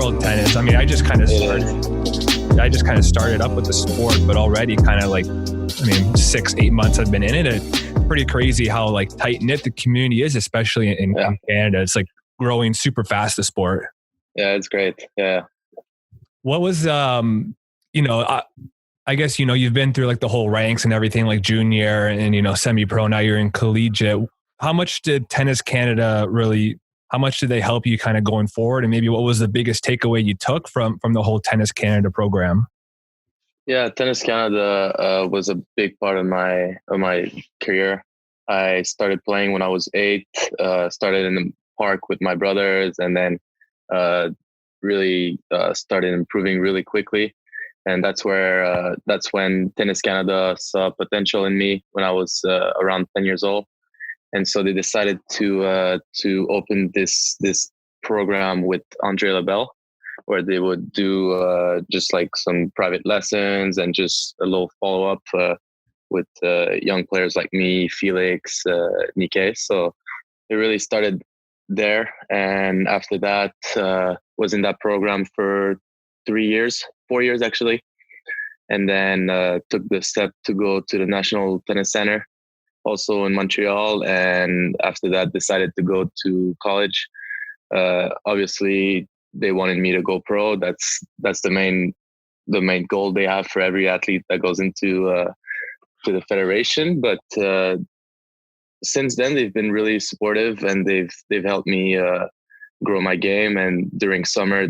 world, tennis. I mean, I just kind of started up with the sport, but already kind of like, I mean, 6-8 months I've been in it. It's pretty crazy how like tight knit the community is, especially in Canada. It's like growing super fast, the sport. Yeah, it's great. Yeah. What was, I guess, you've been through like the whole ranks and everything, like junior and, semi-pro, now you're in collegiate. How much did Tennis Canada how much did they help you kind of going forward? And maybe what was the biggest takeaway you took from the whole Tennis Canada program? Yeah, Tennis Canada was a big part of my career. I started playing when I was 8, started in the park with my brothers, and then really started improving really quickly. And that's when Tennis Canada saw potential in me when I was around 10 years old. And so they decided to open this program with Andre Laval, where they would do just like some private lessons and just a little follow up with young players like me, Felix, Nikkei. So it really started there, and after that was in that program for 4 years actually, and then took the step to go to the National Tennis Center, also in Montreal, and after that decided to go to college. Obviously they wanted me to go pro. That's the main goal they have for every athlete that goes into to the federation. But since then they've been really supportive, and they've helped me grow my game. And during summer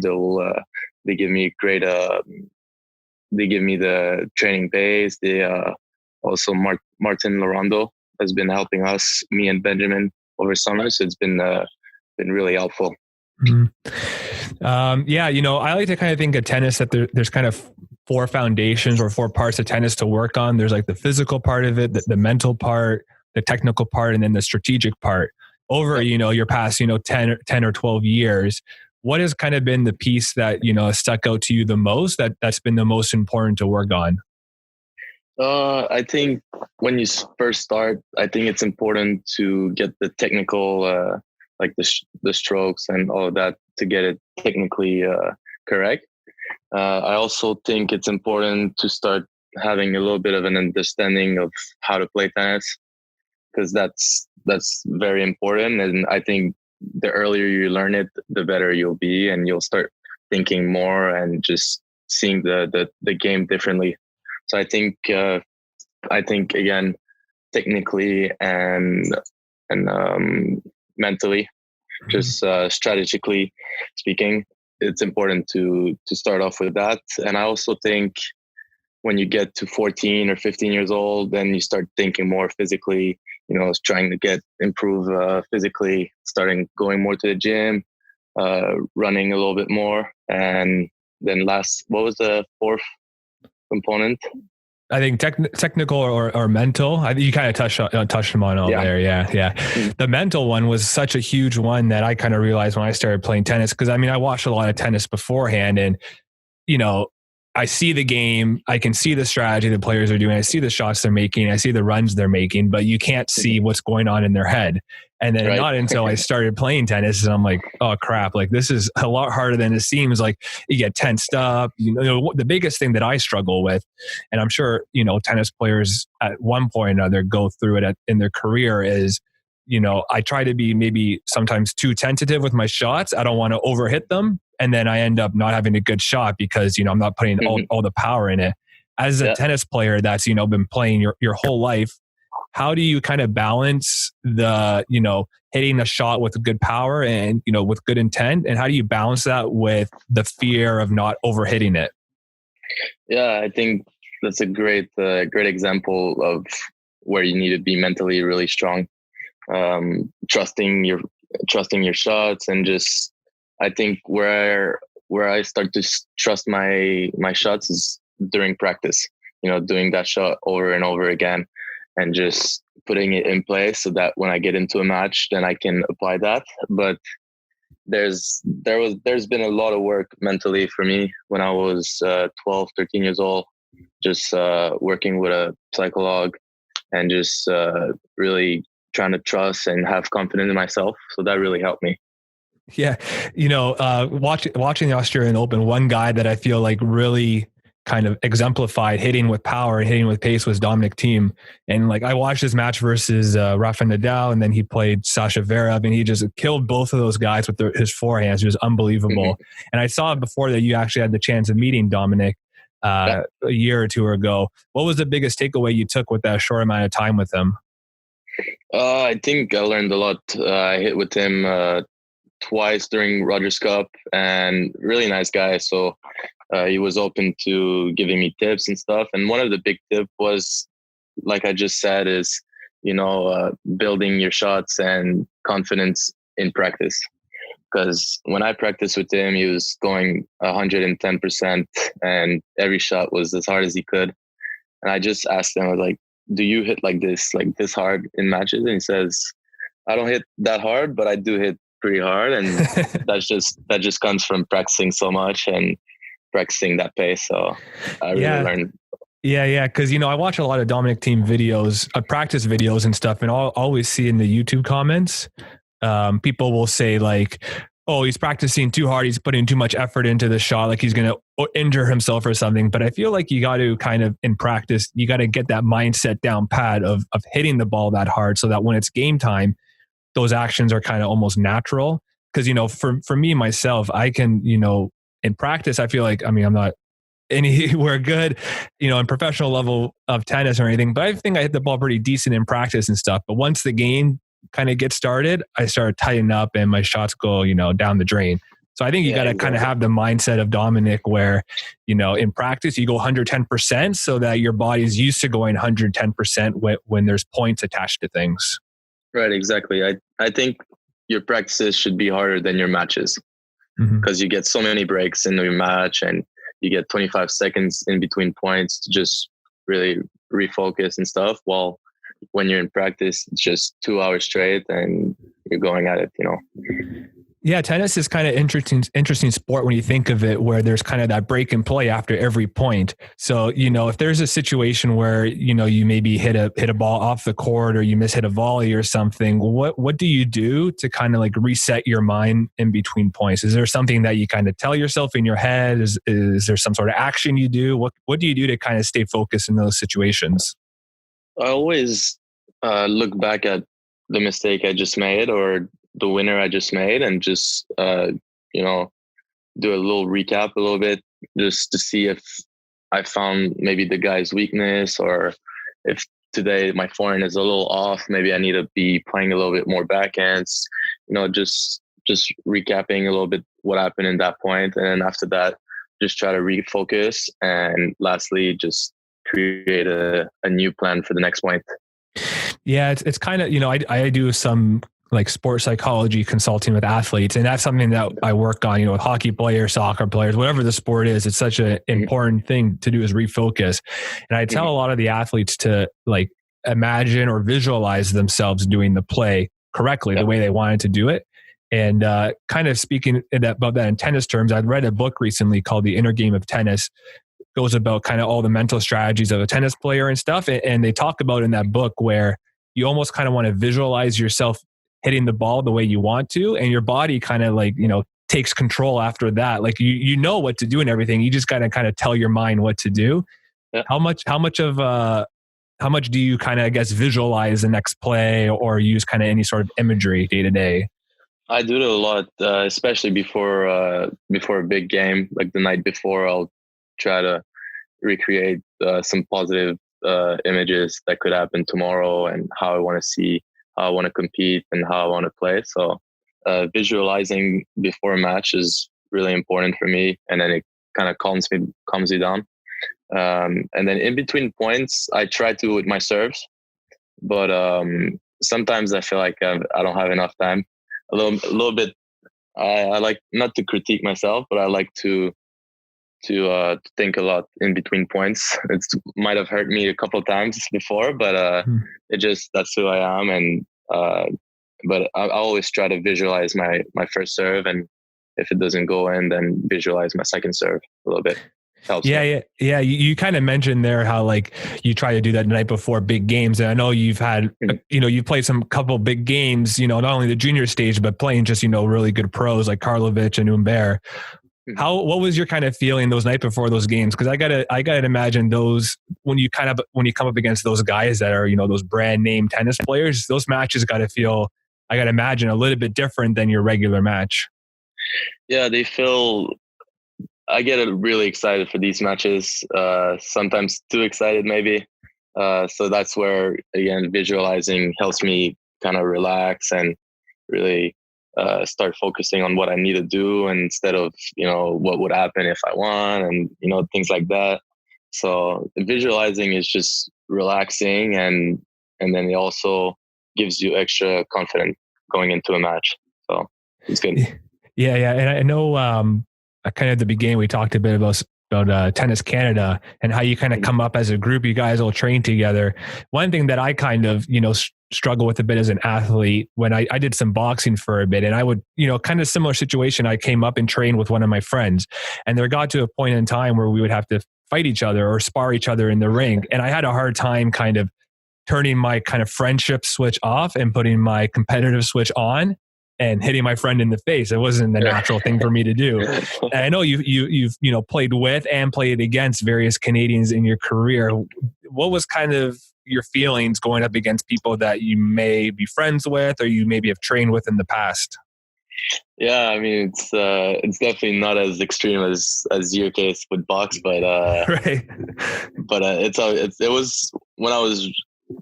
they give me great they give me the training base. They also Martin Lorando has been helping me and Benjamin over summer, so it's been really helpful. Mm-hmm. I like to kind of think of tennis that there's kind of 4 foundations or 4 parts of tennis to work on. There's like the physical part of it, the mental part, the technical part, and then the strategic part. Over, your past, 10 or 12 years, what has kind of been the piece that, stuck out to you the most, that's been the most important to work on? I think when you first start, I think it's important to get the technical, like the strokes and all of that, to get it technically correct. I also think it's important to start having a little bit of an understanding of how to play tennis, because that's very important. And I think the earlier you learn it, the better you'll be, and you'll start thinking more and just seeing the game differently. So I think again, technically and mentally, just strategically speaking, it's important to start off with that. And I also think when you get to 14 or 15 years old, then you start thinking more physically, trying to improve physically, going more to the gym, running a little bit more. And then what was the 4th component? I think technical or mental. I think you kind of touched them on all there. Yeah. Mm-hmm. The mental one was such a huge one that I kind of realized when I started playing tennis, because I mean, I watched a lot of tennis beforehand, and I see the game, I can see the strategy the players are doing, I see the shots they're making, I see the runs they're making, but you can't see what's going on in their head. And then not until I started playing tennis, and I'm like, oh crap, like this is a lot harder than it seems. Like you get tensed up. The biggest thing that I struggle with, and I'm sure, tennis players at one point or another go through it in their career, is, I try to be maybe sometimes too tentative with my shots. I don't want to overhit them. And then I end up not having a good shot because, I'm not putting all the power in it. As a tennis player that's, been playing your whole life, how do you kind of balance the, hitting a shot with good power and, with good intent? And how do you balance that with the fear of not overhitting it? Yeah, I think that's a great example of where you need to be mentally really strong. Trusting your shots, and just, I think where I start to trust my shots is during practice, doing that shot over and over again, and just putting it in place so that when I get into a match, then I can apply that. But there's been a lot of work mentally for me when I was 12, 13 years old, just working with a psychologue and just really trying to trust and have confidence in myself. So that really helped me. Yeah. Watching the Australian Open, one guy that I feel like really kind of exemplified hitting with power and hitting with pace was Dominic Thiem. And like I watched his match versus Rafa Nadal, and then he played Sasha Zverev, and he just killed both of those guys with his forehands. It was unbelievable. And I saw before that you actually had the chance of meeting Dominic a year or two ago. What was the biggest takeaway you took with that short amount of time with him? I think I learned a lot. I hit with him twice during Rogers Cup, and really nice guy. So he was open to giving me tips and stuff. And one of the big tip was, like I just said, is building your shots and confidence in practice. Because when I practiced with him, he was going 110%, and every shot was as hard as he could. And I just asked him, I was like, "Do you hit like this hard in matches?" And he says, "I don't hit that hard, but I do hit pretty hard." And that just comes from practicing so much and practicing that pace. So I really learned. Yeah. Cause I watch a lot of Dominic Thiem videos, practice videos and stuff. And I'll always see in the YouTube comments, people will say like, "Oh, he's practicing too hard. He's putting too much effort into the shot. Like he's going to injure himself or something." But I feel like you got to kind of in practice, you got to get that mindset down pat of hitting the ball that hard so that when it's game time, those actions are kind of almost natural. Cause for me, myself, I can, in practice, I feel like, I'm not anywhere good, in professional level of tennis or anything, but I think I hit the ball pretty decent in practice and stuff. But once the game kind of gets started, I start tightening up and my shots go, down the drain. So I think you got to kind of have the mindset of Dominic where, in practice, you go 110% so that your body's used to going 110% when there's points attached to things. Right, exactly. I think your practices should be harder than your matches, because you get so many breaks in your match and you get 25 seconds in between points to just really refocus and stuff. While when you're in practice, it's just 2 hours straight and you're going at it, Yeah, tennis is kind of interesting sport when you think of it, where there's kind of that break and play after every point. So, if there's a situation where, you maybe hit a ball off the court or you hit a volley or something, what do you do to kind of like reset your mind in between points? Is there something that you kind of tell yourself in your head? Is there some sort of action you do? What do you do to kind of stay focused in those situations? I always look back at the mistake I just made or the winner I just made, and just do a little recap a little bit, just to see if I found maybe the guy's weakness, or if today my forehand is a little off, maybe I need to be playing a little bit more backhands. Just recapping a little bit what happened in that point, and then after that, just try to refocus, and lastly, just create a new plan for the next point. Yeah, it's kind of, I do some like sports psychology consulting with athletes, and that's something that I work on, with hockey players, soccer players, whatever the sport is. It's such an important thing to do is refocus. And I tell a lot of the athletes to like imagine or visualize themselves doing the play correctly, the way they wanted to do it. And kind of speaking about that in tennis terms, I read a book recently called The Inner Game of Tennis. It goes about kind of all the mental strategies of a tennis player and stuff. And they talk about in that book where you almost kind of want to visualize yourself hitting the ball the way you want to, and your body kind of like, takes control after that. Like you know what to do and everything. You just gotta kind of tell your mind what to do. Yeah. How much do you kind of, I guess, visualize the next play or use kind of any sort of imagery day to day? I do it a lot, especially before a big game. Like the night before, I'll try to recreate some positive images that could happen tomorrow, and how I want to see, how I want to compete, and how I want to play. So visualizing before a match is really important for me, and then it kind of calms me down. And then in between points, I try to with my serves, but sometimes I feel like I don't have enough time. A little bit. I like not to critique myself, but I like to think a lot in between points. It might have hurt me a couple of times before, but that's who I am. And but I always try to visualize my first serve, and if it doesn't go in, then visualize my second serve a little bit. helps me. Yeah. You kind of mentioned there how like you try to do that the night before big games. And I know you've had, you've played some couple big games, not only the junior stage, but playing just, really good pros like Karlovic and Humbert. What was your kind of feeling those night before those games? Because I gotta imagine those when you come up against those guys that are, those brand name tennis players, those matches got to feel, I gotta imagine, a little bit different than your regular match. Yeah, I get really excited for these matches, sometimes too excited maybe. So that's where, again, visualizing helps me kind of relax and really start focusing on what I need to do instead of, what would happen if I won and, things like that. So visualizing is just relaxing and then it also gives you extra confidence going into a match. So it's good. Yeah. And I know, kind of at the beginning, we talked a bit about Tennis Canada and how you kind of come up as a group. You guys all train together. One thing that I kind of, struggle with a bit as an athlete, when I did some boxing for a bit, and I would, kind of similar situation. I came up and trained with one of my friends, and there got to a point in time where we would have to fight each other or spar each other in the ring. And I had a hard time kind of turning my kind of friendship switch off and putting my competitive switch on and hitting my friend in the face. It wasn't the natural thing for me to do. And I know you've played with and played against various Canadians in your career. What was kind of your feelings going up against people that you may be friends with or you maybe have trained with in the past? Yeah, I mean, it's definitely not as extreme as your case with box, but right. But it was when I was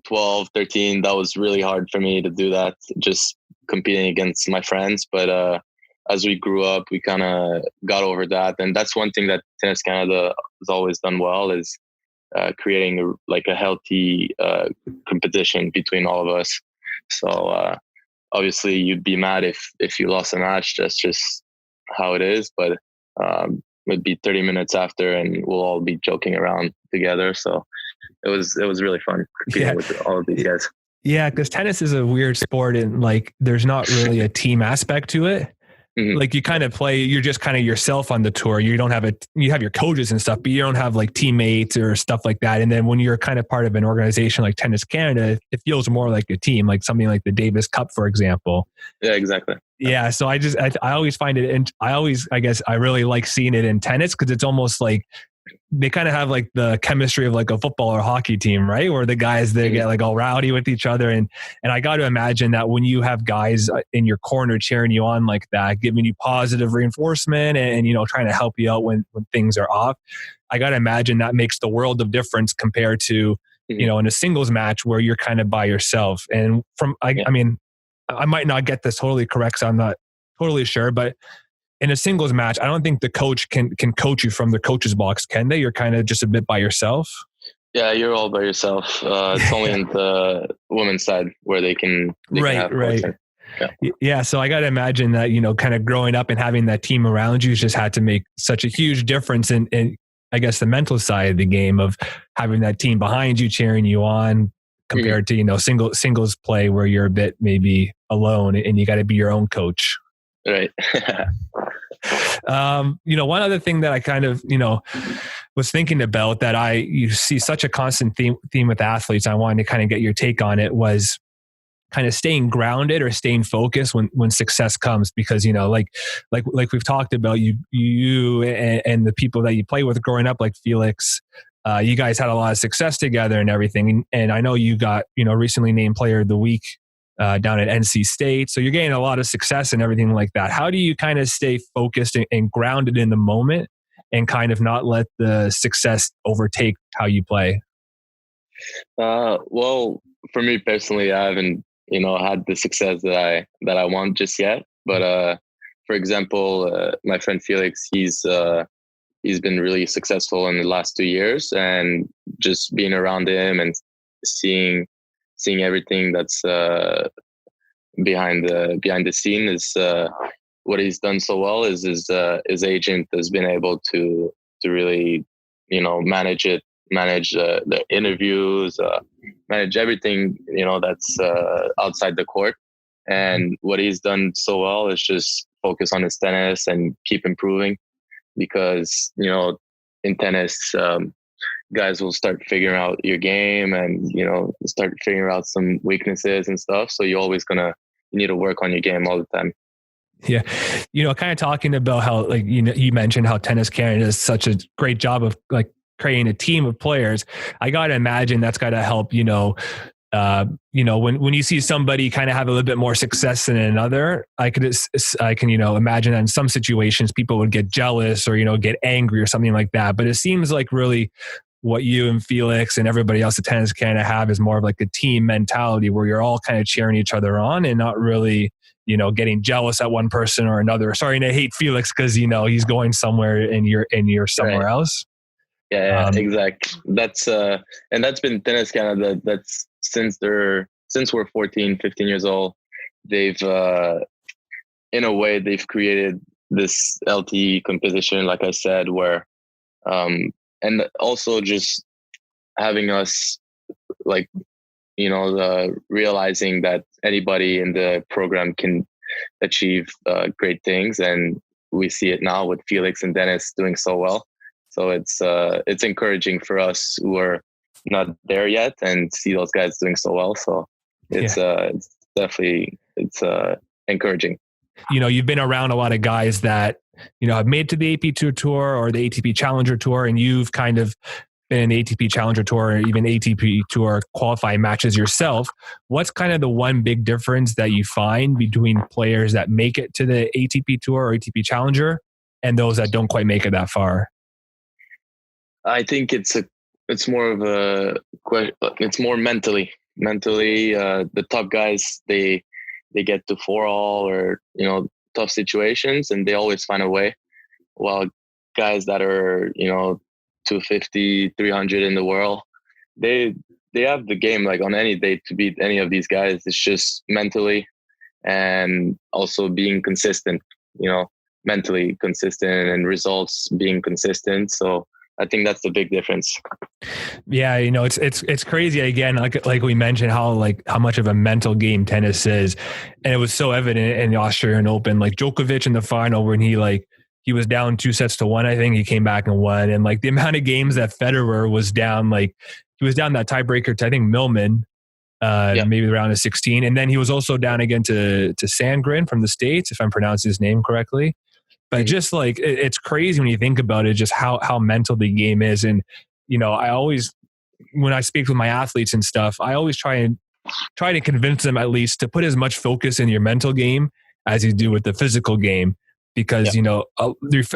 12, 13, that was really hard for me to do that, just competing against my friends. But as we grew up, we kind of got over that. And that's one thing that Tennis Canada has always done well is creating a healthy competition between all of us. So obviously you'd be mad if you lost a match. That's just how it is. But it'd be 30 minutes after and we'll all be joking around together. So it was really fun competing with all of these guys. Yeah, because tennis is a weird sport and there's not really a team aspect to it. Mm-hmm. You kind of play, you're just kind of yourself on the tour. You don't have you have your coaches and stuff, but you don't have teammates or stuff like that. And then when you're kind of part of an organization like Tennis Canada, it feels more like a team, like something like the Davis Cup, for example. Yeah, exactly. Yeah. So I always find it, and I guess I really like seeing it in tennis because it's almost like they kind of have the chemistry of a football or hockey team, right? Where the guys, they get all rowdy with each other. And I got to imagine that when you have guys in your corner cheering you on like that, giving you positive reinforcement and trying to help you out when things are off, I got to imagine that makes the world of difference compared to, in a singles match where you're kind of by yourself. And I mean, I might not get this totally correct, so I'm not totally sure, but in a singles match, I don't think the coach can coach you from the coach's box, can they? You're kind of just a bit by yourself. Yeah, you're all by yourself. It's only in the women's side where they can right. Yeah. So I got to imagine that, kind of growing up and having that team around you just had to make such a huge difference in I guess, the mental side of the game of having that team behind you, cheering you on compared to, singles play where you're a bit maybe alone and you got to be your own coach. Right. One other thing that I kind of, was thinking about that you see such a constant theme with athletes. I wanted to kind of get your take on it was kind of staying grounded or staying focused when success comes, because, like we've talked about you and the people that you play with growing up, like Felix, you guys had a lot of success together and everything. And I know you got, recently named Player of the Week down at NC State. So you're getting a lot of success and everything like that. How do you kind of stay focused and grounded in the moment and kind of not let the success overtake how you play? Well, for me personally, I haven't, had the success that I want just yet. But for example, my friend Felix, he's been really successful in the last 2 years, and just being around him and seeing everything that's behind the scene is what he's done so well is his agent has been able to really manage the interviews, manage everything that's outside the court. And what he's done so well is just focus on his tennis and keep improving, because in tennis, guys will start figuring out your game and, start figuring out some weaknesses and stuff. So you need to work on your game all the time. Yeah. Kind of talking about how, like, you mentioned how Tennis Canada does such a great job of like creating a team of players. I got to imagine that's got to help, when you see somebody kind of have a little bit more success than another, I can, imagine that in some situations people would get jealous or, get angry or something like that. But it seems like really what you and Felix and everybody else at Tennis Canada have is more of like a team mentality where you're all kind of cheering each other on and not really, getting jealous at one person or another. Sorry to hate Felix because, he's going somewhere and you're somewhere else. Yeah, exactly. That's and that's been Tennis Canada. That's since we're 14, 15 years old. They've in a way they've created this LTE competition, like I said, where and also just having us like realizing that anybody in the program can achieve great things, and we see it now with Felix and Dennis doing so well. So it's encouraging for us who are not there yet and see those guys doing so well. So it's definitely encouraging. You've been around a lot of guys that have made to the AP Tour or the ATP Challenger Tour, and you've kind of been in the ATP Challenger Tour or even ATP Tour qualifying matches yourself. What's kind of the one big difference that you find between players that make it to the ATP Tour or ATP Challenger and those that don't quite make it that far? I think it's more mentally. The top guys, they get to 4-all or tough situations, and they always find a way. While guys that are 250, 300 in the world, they have the game like on any day to beat any of these guys. It's just mentally and also being consistent. Mentally consistent and results being consistent. So I think that's the big difference. Yeah, it's crazy again, like we mentioned how much of a mental game tennis is, and it was so evident in the Australian Open. Like Djokovic in the final when he was down 2-1, I think he came back and won, and like the amount of games that Federer was down, like he was down that tiebreaker to I think Millman, maybe the round of 16, and then he was also down again to Sandgren from the States, if I'm pronouncing his name correctly. But just like, it's crazy when you think about it, just how mental the game is. And, I always, when I speak with my athletes and stuff, I always try to convince them at least to put as much focus in your mental game as you do with the physical game. Because, your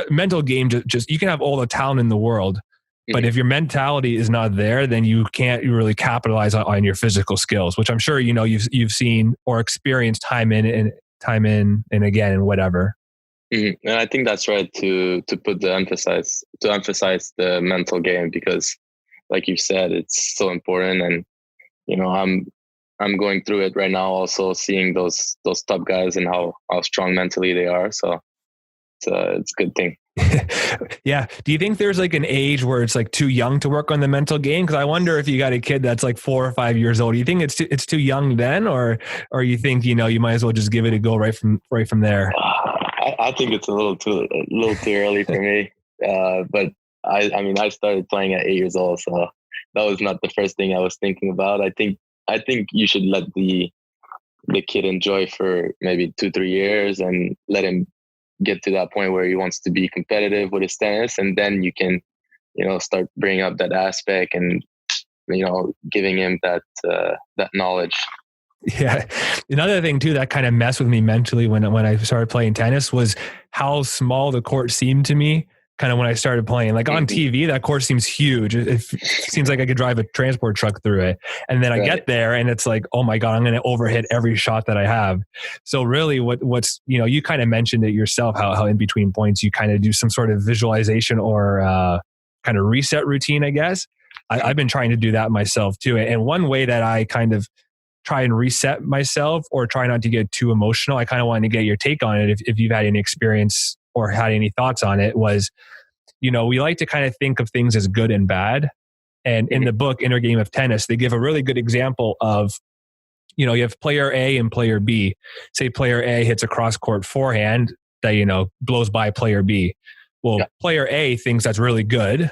mental game, just you can have all the talent in the world, but if your mentality is not there, then you can't really capitalize on your physical skills, which I'm sure, you've seen or experienced time in and again and whatever. Mm-hmm. And I think that's right to emphasize the mental game, because like you said, it's so important. And I'm going through it right now, also seeing those top guys and how strong mentally they are. So it's a good thing. Yeah. Do you think there's like an age where it's like too young to work on the mental game? Because I wonder if you got a kid that's like 4 or 5 years old, do you think it's too young then, or you think you might as well just give it a go right from there? I think it's a little too early for me. But I started playing at 8 years old, so that was not the first thing I was thinking about. I think you should let the kid enjoy for maybe 2-3 years and let him get to that point where he wants to be competitive with his tennis, and then you can start bringing up that aspect and giving him that knowledge. Yeah. Another thing too that kind of messed with me mentally when I started playing tennis was how small the court seemed to me. Kind of when I started playing, like on TV, that court seems huge. It seems like I could drive a transport truck through it. And then I get there and it's like, oh my God, I'm going to overhit every shot that I have. So really what's, you kind of mentioned it yourself, how in between points, you kind of do some sort of visualization or kind of reset routine, I guess. I've been trying to do that myself too. And one way that I kind of try and reset myself or try not to get too emotional, I kind of wanted to get your take on it. If you've had any experience or had any thoughts on it, was, we like to kind of think of things as good and bad. And in the book, Inner Game of Tennis, they give a really good example of, you have player A and player B. Say player A hits a cross-court forehand that, blows by player B. Well, Yeah. player A thinks that's really good,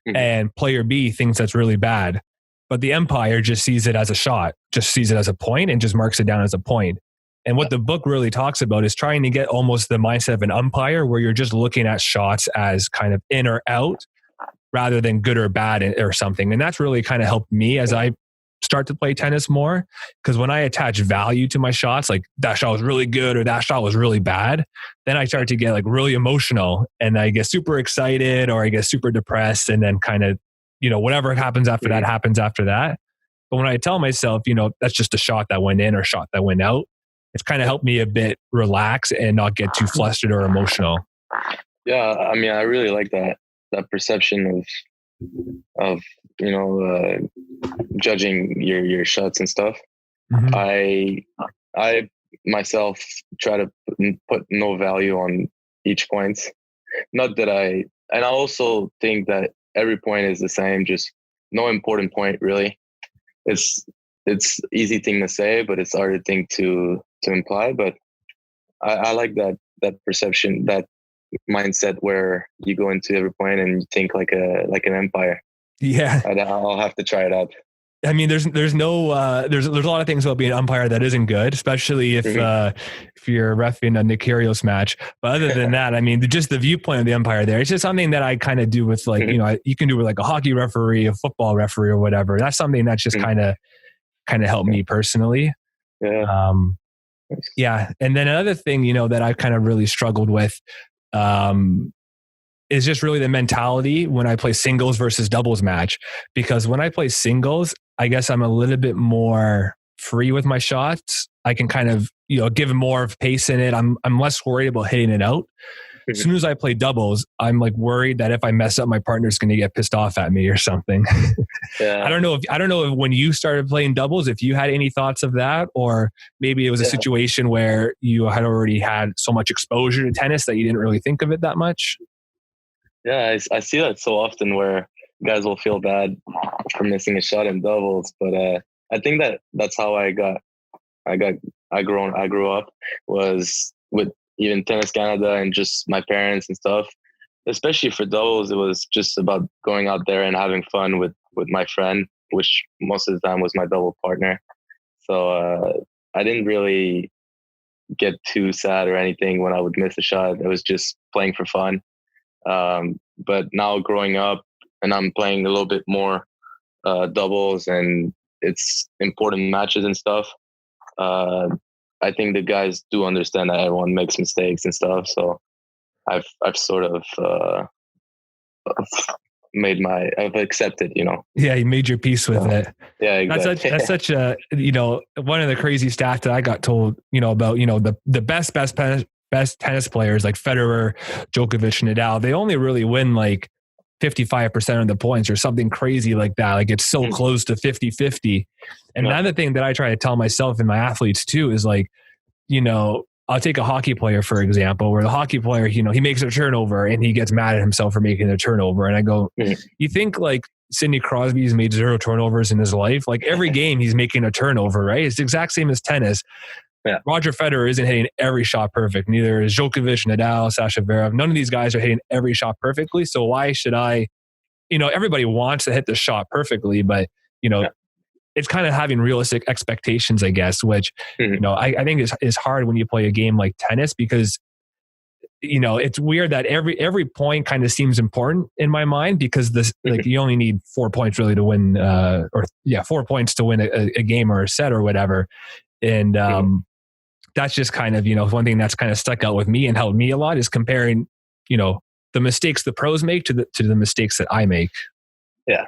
and player B thinks that's really bad. But the umpire just sees it as a shot, just sees it as a point, and just marks it down as a point. And what the book really talks about is trying to get almost the mindset of an umpire, where you're just looking at shots as kind of in or out, rather than good or bad or something. And that's really kind of helped me as I start to play tennis more. Because when I attach value to my shots, like that shot was really good or that shot was really bad, then I start to get like really emotional and I get super excited or I get super depressed, and then kind of, whatever happens after that happens after that. But when I tell myself, that's just a shot that went in or shot that went out, it's kind of helped me a bit relax and not get too flustered or emotional. Yeah, I mean, I really like that perception of judging your shots and stuff. I myself try to put no value on each point. Not that and I also think that every point is the same, just no important point really. It's easy thing to say, but it's harder thing to imply. But I like that perception, that mindset where you go into every point and you think like an empire. Yeah, I'll have to try it out. I mean, there's a lot of things about being an umpire that isn't good, especially if you're reffing a Nick Kyrgios match. But other than that, I mean, just the viewpoint of the umpire there, it's just something that I kind of do with like, you can do with like a hockey referee, a football referee, or whatever. That's something that's just kind of helped me personally. Yeah. Yeah. And then another thing, that I've kind of really struggled with, is just really the mentality when I play singles versus doubles match. Because when I play singles, I guess I'm a little bit more free with my shots. I can kind of, give more of pace in it. I'm less worried about hitting it out. As soon as I play doubles, I'm like worried that if I mess up, my partner's going to get pissed off at me or something. Yeah. I don't know if when you started playing doubles, if you had any thoughts of that, or maybe it was a situation where you had already had so much exposure to tennis that you didn't really think of it that much. Yeah, I see that so often where guys will feel bad for missing a shot in doubles, but I think that's how I grew up, was with even Tennis Canada and just my parents and stuff. Especially for doubles, it was just about going out there and having fun with my friend, which most of the time was my double partner. So I didn't really get too sad or anything when I would miss a shot. It was just playing for fun. But now growing up and I'm playing a little bit more doubles and it's important matches and stuff, I think the guys do understand that everyone makes mistakes and stuff. So I've sort of I've accepted, Yeah, you made your peace with it. Yeah, exactly. That's such a, one of the crazy stats that I got told, about, the best tennis players like Federer, Djokovic, Nadal, they only really win like 55% of the points or something crazy like that. Like it's so close to 50-50. And another thing that I try to tell myself and my athletes too is like, I'll take a hockey player, for example, where the hockey player, he makes a turnover and he gets mad at himself for making a turnover. And I go, you think like Sidney Crosby's made 0 turnovers in his life? Like every game he's making a turnover, right? It's the exact same as tennis. Yeah. Roger Federer isn't hitting every shot perfect. Neither is Djokovic, Nadal, Sasha Zverev. None of these guys are hitting every shot perfectly. So why should I, everybody wants to hit the shot perfectly, but, it's kind of having realistic expectations, I guess, which, I think is hard when you play a game like tennis because, it's weird that every point kind of seems important in my mind because like you only need 4 points really to win, 4 points to win a game or a set or whatever. And, that's just kind of, one thing that's kind of stuck out with me and helped me a lot is comparing, the mistakes the pros make to the mistakes that I make. Yeah.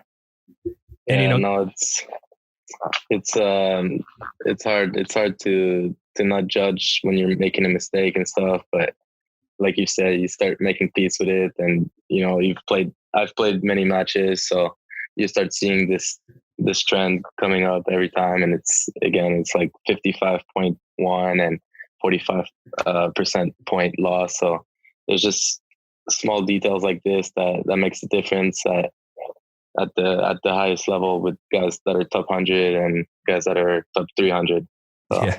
And, no, it's hard. It's hard to not judge when you're making a mistake and stuff. But like you said, you start making peace with it. And, I've played many matches. So you start seeing this trend coming up every time. And it's like 55.1 and 45% point loss. So there's just small details like this that makes a difference at the highest level with guys that are top 100 and guys that are top 300. So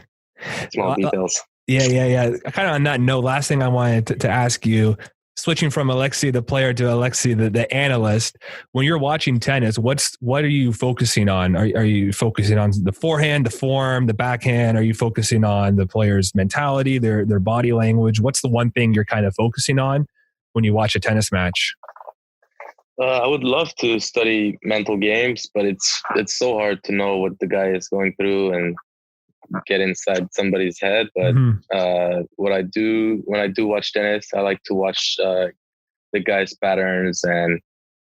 small details. Yeah. Kind of on that note, last thing I wanted to ask you. switching from Alexi, the player, to Alexi, the analyst, when you're watching tennis, what are you focusing on? Are you focusing on the forehand, the form, the backhand? Are you focusing on the player's mentality, their body language? What's the one thing you're kind of focusing on when you watch a tennis match? I would love to study mental games, but it's so hard to know what the guy is going through and get inside somebody's head. But what I do when I do watch tennis, I like to watch the guys' patterns and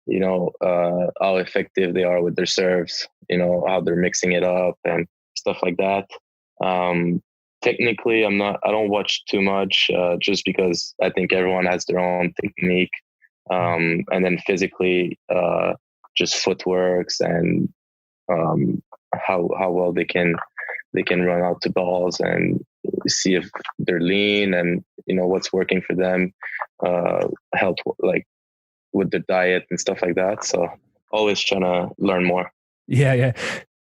how effective they are with their serves. How they're mixing it up and stuff like that. Technically, I don't watch too much just because I think everyone has their own technique. And then physically, just footworks and how well they can run out to balls and see if they're lean and what's working for them, help like with their diet and stuff like that. So always trying to learn more. Yeah.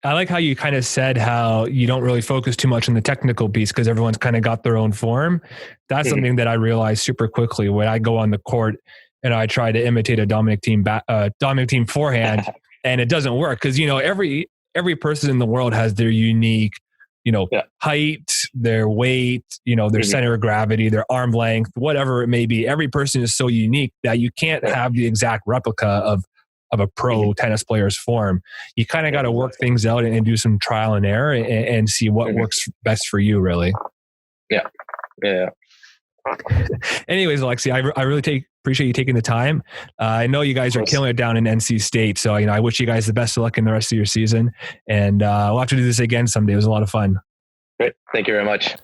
I like how you kind of said how you don't really focus too much on the technical piece because everyone's kind of got their own form. That's something that I realized super quickly when I go on the court and I try to imitate a Dominic team forehand, and it doesn't work because every person in the world has their unique, height, their weight, their center of gravity, their arm length, whatever it may be. Every person is so unique that you can't have the exact replica of a pro tennis player's form. You kind of got to work things out and do some trial and error and see what works best for you, really. Yeah. Anyways, Alexi, I really appreciate you taking the time. I know you guys are killing it down in NC State, so I wish you guys the best of luck in the rest of your season. And we'll have to do this again someday. It was a lot of fun. Great. Thank you very much.